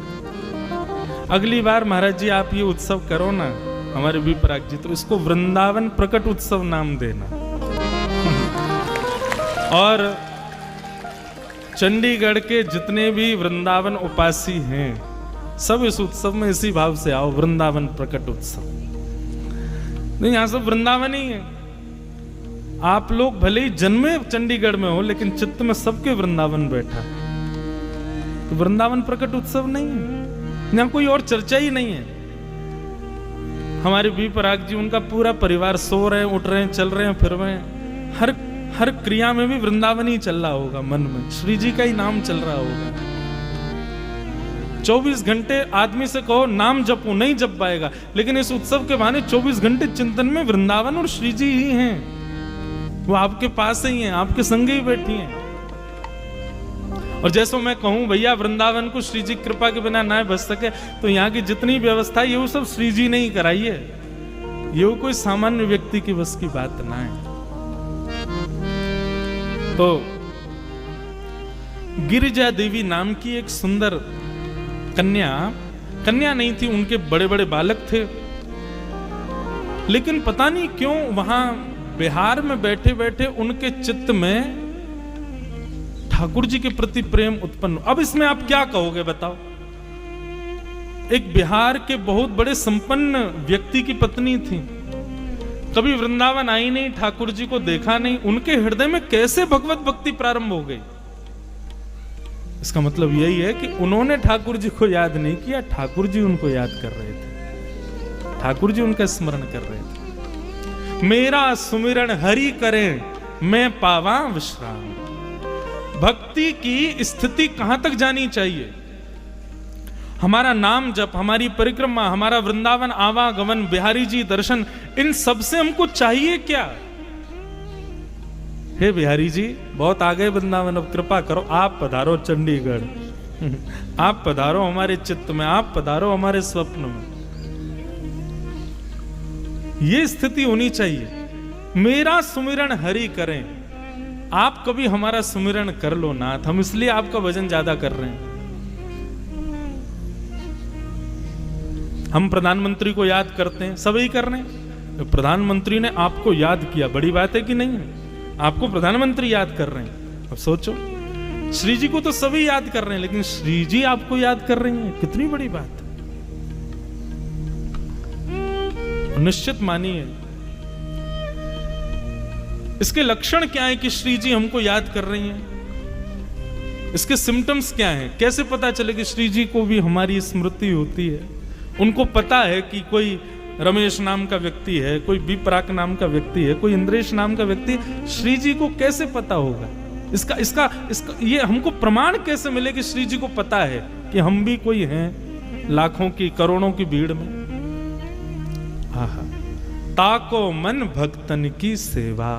अगली बार महाराज जी आप ये उत्सव करो ना, हमारे विपराग जी, तो इसको वृंदावन प्रकट उत्सव नाम देना। और चंडीगढ़ के जितने भी वृंदावन उपासी हैं, सब इस उत्सव में इसी भाव से आओ, वृंदावन प्रकट उत्सव। नहीं, यहां सब वृंदावन ही है। आप लोग भले ही जन्मे चंडीगढ़ में हो, लेकिन चित्त में सबके वृंदावन बैठा है। तो वृंदावन प्रकट उत्सव नहीं है, यहां कोई और चर्चा ही नहीं है। हमारे भी पराग जी, उनका पूरा परिवार सो रहे हैं, उठ रहे हैं, चल रहे हैं, फिर रहे हैं, हर क्रिया में भी वृंदावन ही चल रहा होगा, मन में श्री जी का ही नाम चल रहा होगा। 24 घंटे आदमी से कहो नाम जपो, नहीं जप पाएगा, लेकिन इस उत्सव के बहाने 24 घंटे चिंतन में वृंदावन और श्री जी ही हैं। वो आपके पास ही हैं, आपके संग ही बैठी हैं। और जैसे मैं कहूं भैया वृंदावन को श्री जी कृपा के बिना ना बच सके, तो यहाँ की जितनी व्यवस्था है ये वो सब श्री जी ने ही कराई है, ये वो कोई सामान्य व्यक्ति की बस की बात ना है। तो गिरिजा देवी नाम की एक सुंदर कन्या नहीं थी, उनके बड़े बड़े बालक थे, लेकिन पता नहीं क्यों वहां बिहार में बैठे बैठे उनके चित्त में ठाकुर जी के प्रति प्रेम उत्पन्न। अब इसमें आप क्या कहोगे बताओ? एक बिहार के बहुत बड़े संपन्न व्यक्ति की पत्नी थी, कभी वृंदावन आई नहीं, ठाकुर जी को देखा नहीं, उनके हृदय में कैसे भगवत भक्ति प्रारंभ हो गई? इसका मतलब यही है कि उन्होंने ठाकुर जी को याद नहीं किया, ठाकुर जी उनको याद कर रहे थे, ठाकुर जी उनका स्मरण कर रहे थे। मेरा सुमिरन हरि करें, मैं पावा विश्राम। भक्ति की स्थिति कहां तक जानी चाहिए? हमारा नाम जप, हमारी परिक्रमा, हमारा वृंदावन आवागमन, बिहारी जी दर्शन, इन सब से हमको चाहिए क्या? हे बिहारी जी, बहुत आ गए वृंदावन, अब कृपा करो आप पधारो चंडीगढ़, आप पधारो हमारे चित्त में, आप पधारो हमारे स्वप्न में। ये स्थिति होनी चाहिए। मेरा सुमिरन हरि करें। आप कभी हमारा सुमिरन कर लो नाथ, हम इसलिए आपका भजन ज्यादा कर रहे हैं। हम प्रधानमंत्री को याद करते हैं, सभी कर रहे हैं। प्रधानमंत्री ने आपको याद किया, बड़ी बात है कि नहीं है? आपको प्रधानमंत्री याद कर रहे हैं। अब सोचो, श्री जी को तो सभी याद कर रहे हैं, लेकिन श्री जी आपको याद कर रही हैं, कितनी बड़ी बात है। निश्चित मानिए, इसके लक्षण क्या है कि श्री जी हमको याद कर रही हैं? इसके सिम्टम्स क्या हैं? कैसे पता चले कि श्री जी को भी हमारी स्मृति होती है? उनको पता है कि कोई रमेश नाम का व्यक्ति है, कोई विपराक नाम का व्यक्ति है, कोई इंद्रेश नाम का व्यक्ति है। श्री जी को कैसे पता होगा? इसका ये हमको प्रमाण कैसे मिले कि श्री जी को पता है कि हम भी कोई हैं लाखों की करोड़ों की भीड़ में? आहा, ताको मन भक्तन की सेवा।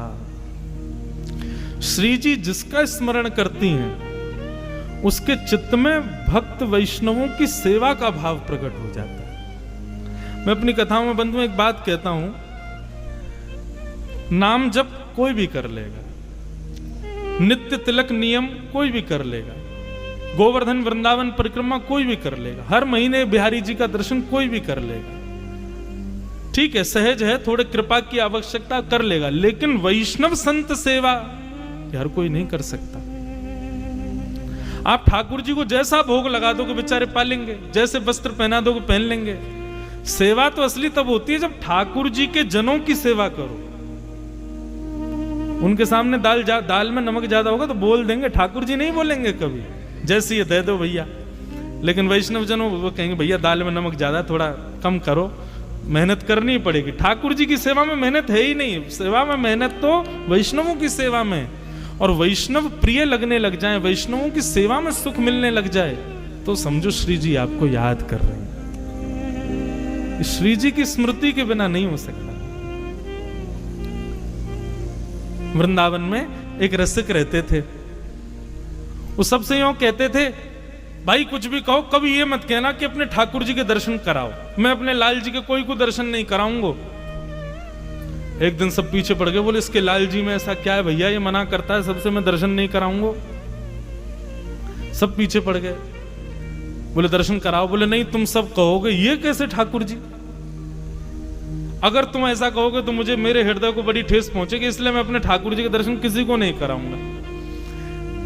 श्री जी जिसका स्मरण करती हैं, उसके चित्त में भक्त वैष्णवों की सेवा का भाव प्रकट हो जाता है। मैं अपनी कथाओं में बंधुओं एक बात कहता हूं, नाम जप कोई भी कर लेगा, नित्य तिलक नियम कोई भी कर लेगा, गोवर्धन वृंदावन परिक्रमा कोई भी कर लेगा, हर महीने बिहारी जी का दर्शन कोई भी कर लेगा। ठीक है, सहज है, थोड़े कृपा की आवश्यकता कर लेगा, लेकिन वैष्णव संत सेवा हर कोई नहीं कर सकता। आप ठाकुर जी को जैसा भोग लगा दोगे बेचारे पालेंगे, जैसे वस्त्र पहना दोगे पहन लेंगे। सेवा तो असली तब होती है जब ठाकुर जी के जनों की सेवा करो। उनके सामने दाल में नमक ज्यादा होगा तो बोल देंगे, ठाकुर जी नहीं बोलेंगे कभी, जैसे ये दे दो भैया। लेकिन वैष्णव जनों वो कहेंगे भैया दाल में नमक ज्यादा, थोड़ा कम करो, मेहनत करनी पड़ेगी। ठाकुर जी की सेवा में मेहनत है ही नहीं। सेवा में मेहनत तो वैष्णवों की सेवा में, और वैष्णव प्रिय लगने लग जाए, वैष्णवों की सेवा में सुख मिलने लग जाए, तो समझो श्री जी आपको याद कर रहे हैं। श्री जी की स्मृति के बिना नहीं हो सकता। वृंदावन में एक रसिक रहते थे, वो सबसे यूं कहते थे, भाई कुछ भी कहो, कभी ये मत कहना कि अपने ठाकुर जी के दर्शन कराओ, मैं अपने लाल जी के कोई को दर्शन नहीं कराऊंगा। एक दिन सब पीछे पड़ गए, बोले इसके लाल जी में ऐसा क्या है भैया, ये मना करता है सबसे, मैं दर्शन नहीं कराऊंगा। सब पीछे पड़ गए, बोले दर्शन कराओ। बोले नहीं, तुम सब कहोगे ये कैसे ठाकुर जी, अगर तुम ऐसा कहोगे तो मुझे मेरे हृदय को बड़ी ठेस पहुंचेगी, इसलिए मैं अपने ठाकुर जी के दर्शन किसी को नहीं कराऊंगा।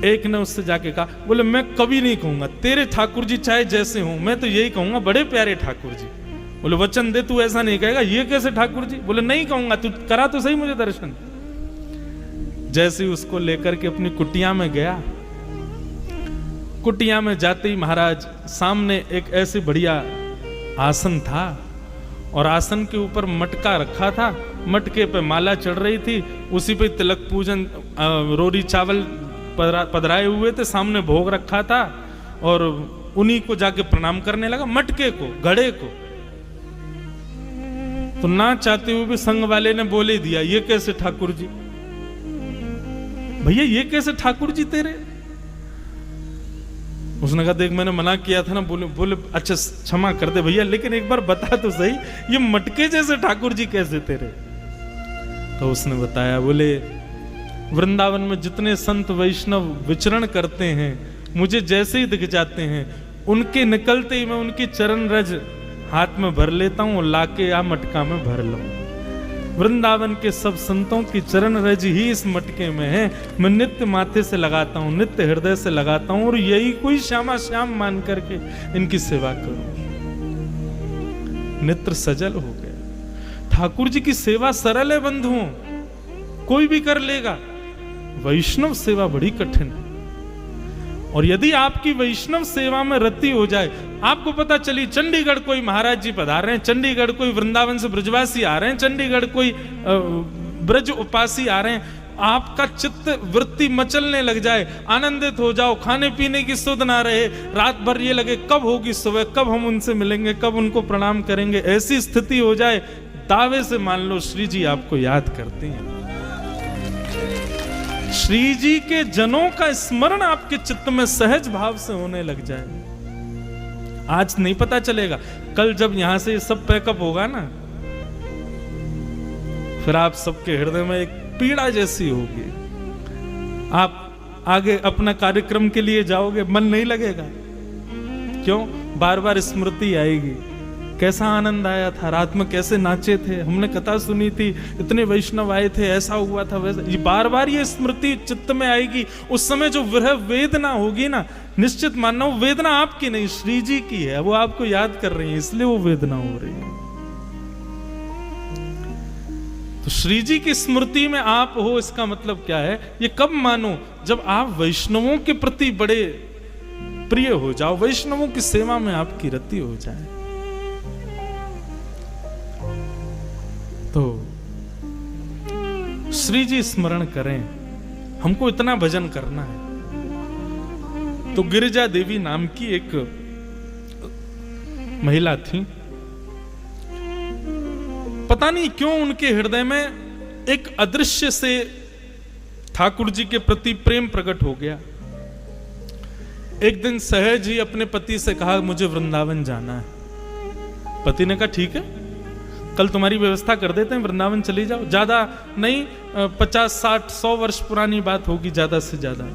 एक ने उससे जाके कहा, बोले मैं कभी नहीं कहूंगा तेरे ठाकुर जी चाहे जैसे हो, मैं तो यही कहूंगा बड़े प्यारे ठाकुर जी। बोले वचन दे तू ऐसा नहीं कहेगा, ये कैसे ठाकुर जी। बोले नहीं कहूंगा, तू करा तो सही मुझे दर्शन। जैसे ही उसको लेकर के अपनी कुटिया में गया, कुटिया में जाते ही महाराज सामने एक ऐसे बढ़िया आसन था, और आसन के ऊपर मटका रखा था, मटके पे माला चढ़ रही थी, उसी पे तिलक पूजन रोरी चावल पधराए हुए थे, सामने भोग रखा था, और उन्हीं को जाके प्रणाम करने लगा, मटके को, घड़े को। तो ना चाहते हुए भी संग वाले ने बोले दिया, ये कैसे ठाकुर जी, भैया ये कैसे ठाकुर जी तेरे। उसने कहा देख मैंने मना किया था ना। बोले अच्छा क्षमा कर दे भैया, लेकिन एक बार बता तो सही, ये मटके जैसे ठाकुर जी कैसे तेरे। तो उसने बताया, बोले वृंदावन में जितने संत वैष्णव विचरण करते हैं, मुझे जैसे ही दिख जाते हैं, उनके निकलते ही मैं उनकी चरण रज हाथ में भर लेता हूं, लाके आ मटका में भर लूं। वृंदावन के सब संतों की चरण रज ही इस मटके में है, मैं नित्य माथे से लगाता हूं, नित्य हृदय से लगाता हूं, और यही कोई श्यामा श्याम मान करके इनकी सेवा करूं। नेत्र सजल हो गए। ठाकुर जी की सेवा सरल है बंधुओं, कोई भी कर लेगा। वैष्णव सेवा बड़ी कठिन है, और यदि आपकी वैष्णव सेवा में रति हो जाए, आपको पता चली चंडीगढ़ कोई महाराज जी पधार रहे हैं, चंडीगढ़ कोई वृंदावन से ब्रजवासी आ रहे हैं, चंडीगढ़ कोई ब्रज उपासी आ रहे हैं, आपका चित्त वृत्ति मचलने लग जाए, आनंदित हो जाओ, खाने पीने की सुध ना रहे, रात भर ये लगे कब होगी सुबह, कब हम उनसे मिलेंगे, कब उनको प्रणाम करेंगे, ऐसी स्थिति हो जाए, दावे से मान लो श्री जी आपको याद करते हैं। श्री जी के जनों का स्मरण आपके चित्त में सहज भाव से होने लग जाए, आज नहीं पता चलेगा, कल जब यहां से सब पैकअप होगा ना, फिर आप सबके हृदय में एक पीड़ा जैसी होगी। आप आगे अपना कार्यक्रम के लिए जाओगे, मन नहीं लगेगा। क्यों? बार बार स्मृति आएगी, कैसा आनंद आया था, रात में कैसे नाचे थे, हमने कथा सुनी थी, इतने वैष्णव आए थे, ऐसा हुआ था वैसा। ये बार बार ये स्मृति चित्त में आएगी। उस समय जो विरह वेदना होगी ना, निश्चित मानना वो वेदना आपकी नहीं, श्री जी की है। वो आपको याद कर रही है, इसलिए वो वेदना हो रही है। तो श्री जी की स्मृति में आप हो, इसका मतलब क्या है? ये कब मानो? जब आप वैष्णवों के प्रति बड़े प्रिय हो जाओ, वैष्णवों की सेवा में आपकी रति हो जाए। तो श्री जी स्मरण करें, हमको इतना भजन करना है। तो गिरिजा देवी नाम की एक महिला थी, पता नहीं क्यों उनके हृदय में एक अदृश्य से ठाकुर जी के प्रति प्रेम प्रकट हो गया। एक दिन सहज ही अपने पति से कहा, मुझे वृंदावन जाना है। पति ने कहा, ठीक है, कल तुम्हारी व्यवस्था कर देते हैं, वृंदावन चली जाओ। ज्यादा नहीं, 50, 60, 100 वर्ष पुरानी बात होगी ज्यादा से ज्यादा।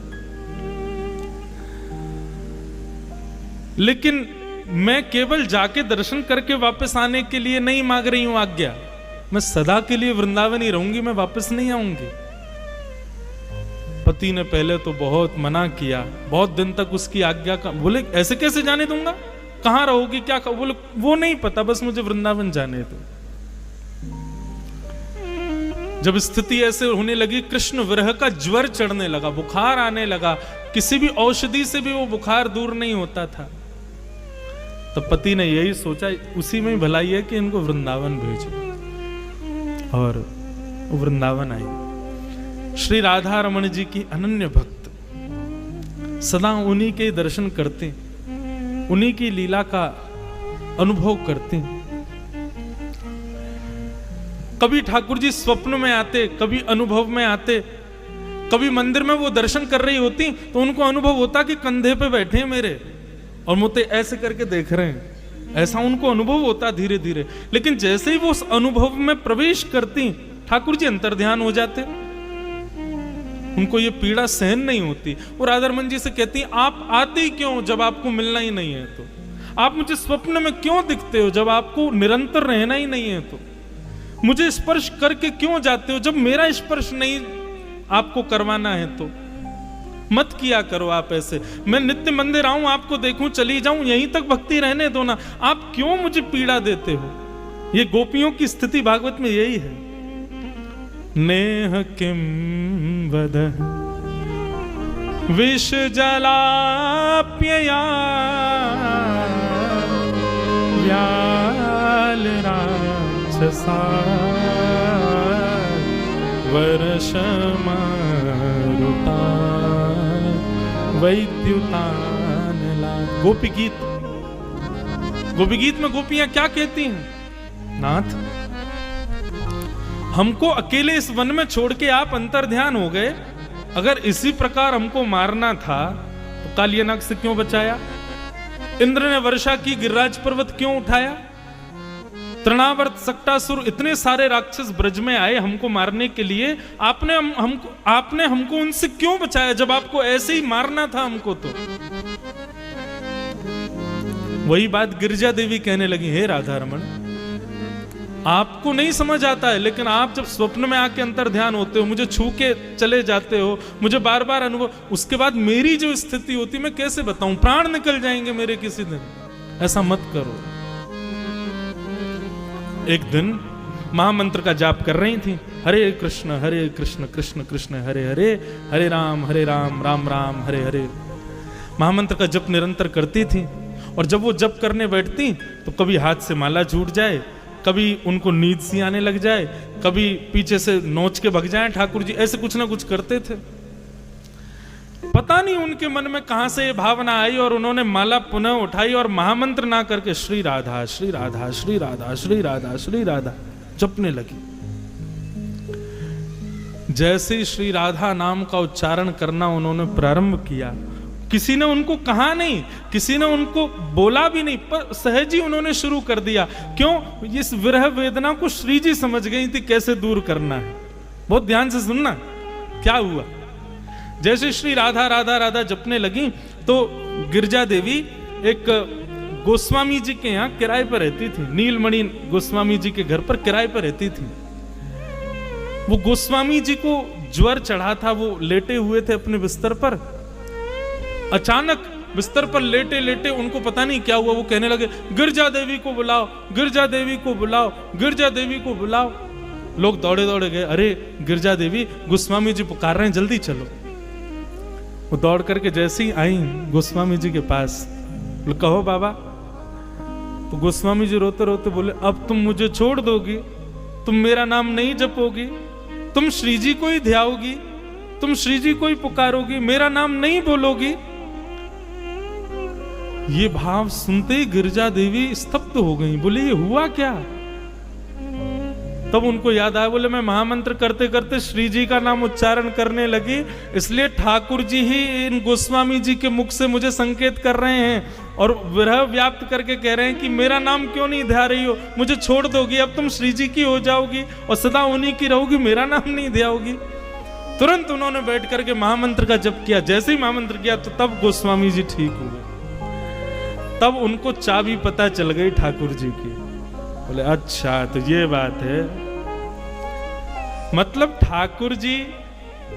लेकिन मैं केवल जाके दर्शन करके वापस आने के लिए नहीं मांग रही हूं आज्ञा, मैं सदा के लिए वृंदावन ही रहूंगी, मैं वापस नहीं आऊंगी। पति ने पहले तो बहुत मना किया, बहुत दिन तक उसकी आज्ञा का, बोले ऐसे कैसे जाने दूंगा, कहां रहोगी, क्या कहो? बोले वो नहीं पता, बस मुझे वृंदावन जाने दो। जब स्थिति ऐसे होने लगी, कृष्ण विरह का ज्वर चढ़ने लगा, बुखार आने लगा, किसी भी औषधि से भी वो बुखार दूर नहीं होता था। तो पति ने यही सोचा, उसी में भलाई है कि इनको वृंदावन भेजो। और वृंदावन आई। श्री राधा रमण जी की अनन्य भक्त, सदा उन्हीं के दर्शन करते, उन्हीं की लीला का अनुभव करते। कभी ठाकुर जी स्वप्न में आते, कभी अनुभव में आते, कभी मंदिर में वो दर्शन कर रही होती तो उनको अनुभव होता कि कंधे पे बैठे हैं मेरे और मुझे ऐसे करके देख रहे हैं, ऐसा उनको अनुभव होता धीरे धीरे। लेकिन जैसे ही वो उस अनुभव में प्रवेश करती, ठाकुर जी अंतर्ध्यान हो जाते, उनको ये पीड़ा सहन नहीं होती। वो राधा रमन जी से कहती, आप आते ही क्यों जब आपको मिलना ही नहीं है? तो आप मुझे स्वप्न में क्यों दिखते हो जब आपको निरंतर रहना ही नहीं है? तो मुझे स्पर्श करके क्यों जाते हो जब मेरा स्पर्श नहीं आपको करवाना है? तो मत किया करो आप ऐसे। मैं नित्य मंदिर आऊं, आपको देखूं, चली जाऊं, यहीं तक भक्ति रहने दो ना। आप क्यों मुझे पीड़ा देते हो? ये गोपियों की स्थिति भागवत में यही है। नेह किम वदः विष जलाप्यया व्याल राक्षसा वर्षमारुता वैद्युतान ला। गोपी गीत, गोपी गीत में गोपियां क्या कहती हैं? नाथ, हमको अकेले इस वन में छोड़ के आप अंतर्ध्यान हो गए। अगर इसी प्रकार हमको मारना था तो कालियानाग से क्यों बचाया? इंद्र ने वर्षा की, गिरिराज पर्वत क्यों उठाया? तृणावर्त, सक्टासुर, इतने सारे राक्षस ब्रज में आए हमको मारने के लिए। आपने हमको उनसे क्यों बचाया जब आपको ऐसे ही मारना था हमको? तो वही बात गिरिजा देवी कहने लगी, हे राधा रमण, आपको नहीं समझ आता है, लेकिन आप जब स्वप्न में आके अंतर ध्यान होते हो, मुझे छू के चले जाते हो, मुझे बार बार अनुभव, उसके बाद मेरी जो स्थिति होती मैं कैसे बताऊं? प्राण निकल जाएंगे मेरे किसी दिन। ऐसा मत करो। एक दिन महामंत्र का जाप कर रही थी, हरे कृष्ण कृष्ण कृष्ण हरे हरे, हरे राम राम राम हरे हरे। महामंत्र का जप निरंतर करती थी। और जब वो जप करने बैठती तो कभी हाथ से माला छूट जाए, कभी उनको नींद सी आने लग जाए, कभी पीछे से नोच के भग जाए ठाकुर जी, ऐसे कुछ ना कुछ करते थे। पता नहीं उनके मन में कहां से ये भावना आई और उन्होंने माला पुनः उठाई और महामंत्र ना करके श्री राधा श्री राधा श्री राधा श्री राधा श्री राधा जपने लगी। जैसे ही श्री राधा नाम का उच्चारण करना उन्होंने प्रारंभ किया, किसी ने उनको कहा नहीं, किसी ने उनको बोला भी नहीं, पर सहज ही उन्होंने शुरू कर दिया। क्यों? इस विरह वेदना को श्री जी समझ गई थी कैसे दूर करना है। बहुत ध्यान से सुनना क्या हुआ। जैसे श्री राधा राधा राधा जपने लगी तो गिरजा देवी एक गोस्वामी जी के यहाँ किराए पर रहती थी। नीलमणि गोस्वामी जी के घर पर किराए पर रहती थी। वो गोस्वामी जी को ज्वर चढ़ा था, वो लेटे हुए थे अपने बिस्तर पर। अचानक बिस्तर पर लेटे लेटे उनको पता नहीं क्या हुआ, वो कहने लगे गिरजा देवी को बुलाओ, गिरजा देवी को बुलाओ, गिरजा देवी को बुलाओ। लोग दौड़े दौड़े गए, अरे गिरजा देवी गोस्वामी जी पुकार रहे हैं, जल्दी चलो। वो दौड़ करके जैसे ही आई गोस्वामी जी के पास, कहो बाबा। तो गोस्वामी जी रोते रोते बोले, अब तुम मुझे छोड़ दोगी, तुम मेरा नाम नहीं जपोगी, तुम श्री जी को ही ध्याओगी, तुम श्री जी को ही पुकारोगी, मेरा नाम नहीं बोलोगी। ये भाव सुनते ही गिरजा देवी स्तब्ध हो गई। बोले ये हुआ क्या? तब उनको याद आया, बोले मैं महामंत्र करते करते श्री जी का नाम उच्चारण करने लगी, इसलिए ठाकुर जी ही इन गोस्वामी जी के मुख से मुझे संकेत कर रहे हैं और विरह व्याप्त करके कह रहे हैं कि मेरा नाम क्यों नहीं ध्या रही हो, मुझे छोड़ दोगी, अब तुम श्री जी की हो जाओगी और सदा उन्हीं की रहोगी, मेरा नाम नहीं ध्याओगी। तुरंत उन्होंने बैठ करके महामंत्र का जप किया। जैसे ही महामंत्र किया तो तब गोस्वामी जी ठीक हुए। तब उनको चाबी पता चल गई ठाकुर जी की। बोले अच्छा तो ये बात है, मतलब ठाकुर जी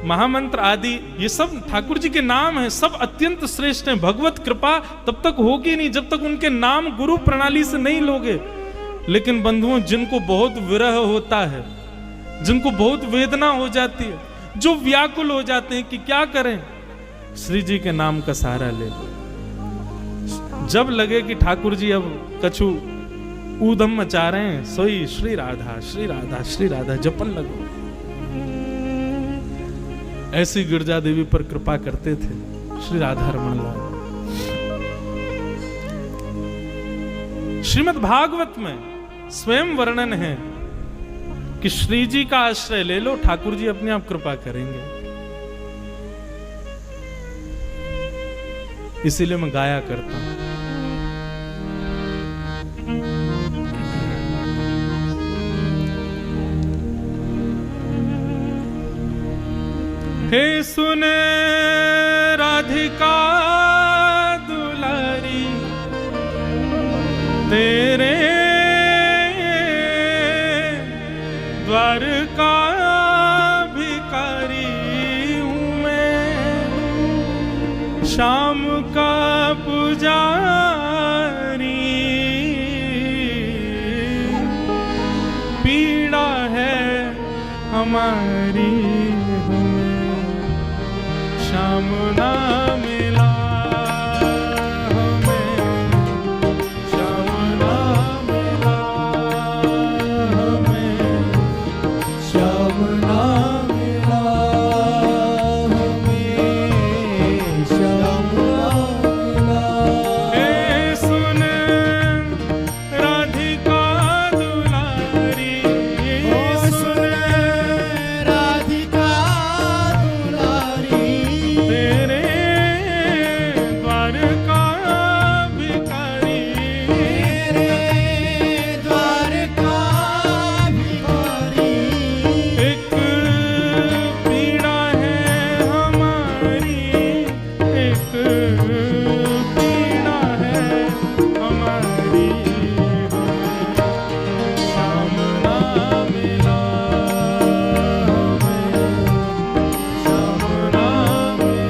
महामंत्र आदि ये सब ठाकुर जी के नाम हैं, सब अत्यंत श्रेष्ठ हैं। भगवत कृपा तब तक होगी नहीं जब तक उनके नाम गुरु प्रणाली से नहीं लोगे। लेकिन बंधुओं, जिनको बहुत विरह होता है, जिनको बहुत वेदना हो जाती है, जो व्याकुल हो जाते हैं कि क्या करें, श्री जी के नाम का सहारा ले लो। जब लगे कि ठाकुर जी अब कछु ऊधम मचा रहे हैं, सोई श्री राधा श्री राधा श्री राधा जपन लगो। ऐसी गिरजा देवी पर कृपा करते थे श्री राधा रमन लाल। श्रीमद् भागवत में स्वयं वर्णन है कि श्री जी का आश्रय ले लो, ठाकुर जी अपने आप कृपा करेंगे। इसीलिए मैं गाया करता हूं। हे सुन राधिका दुलारी, तेरे द्वार का भिखारी हूँ मैं, शाम का पुजारी, पीड़ा है हमारी, श्याम ना मिला हमें, श्याम ना मिला हमें, श्याम ना मिला हमें, श्याम ना मिला। हे सुन राधिका दुलारी, सुन राधिका दुलारी, तेरे द्वार का भिखारी, तेरे द्वार का भिखारी, एक पीड़ा है हमारी, एक पीड़ा है हमारी, श्याम ना मिला हमें, श्याम ना मिला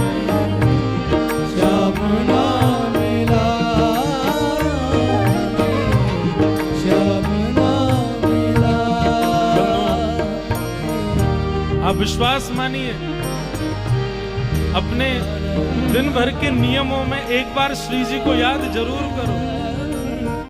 हमें, श्याम ना मिला हमें, श्याम ना मिला। आप विश्वास मानिए, अपने दिन भर के नियमों में एक बार श्री जी को याद जरूर करो।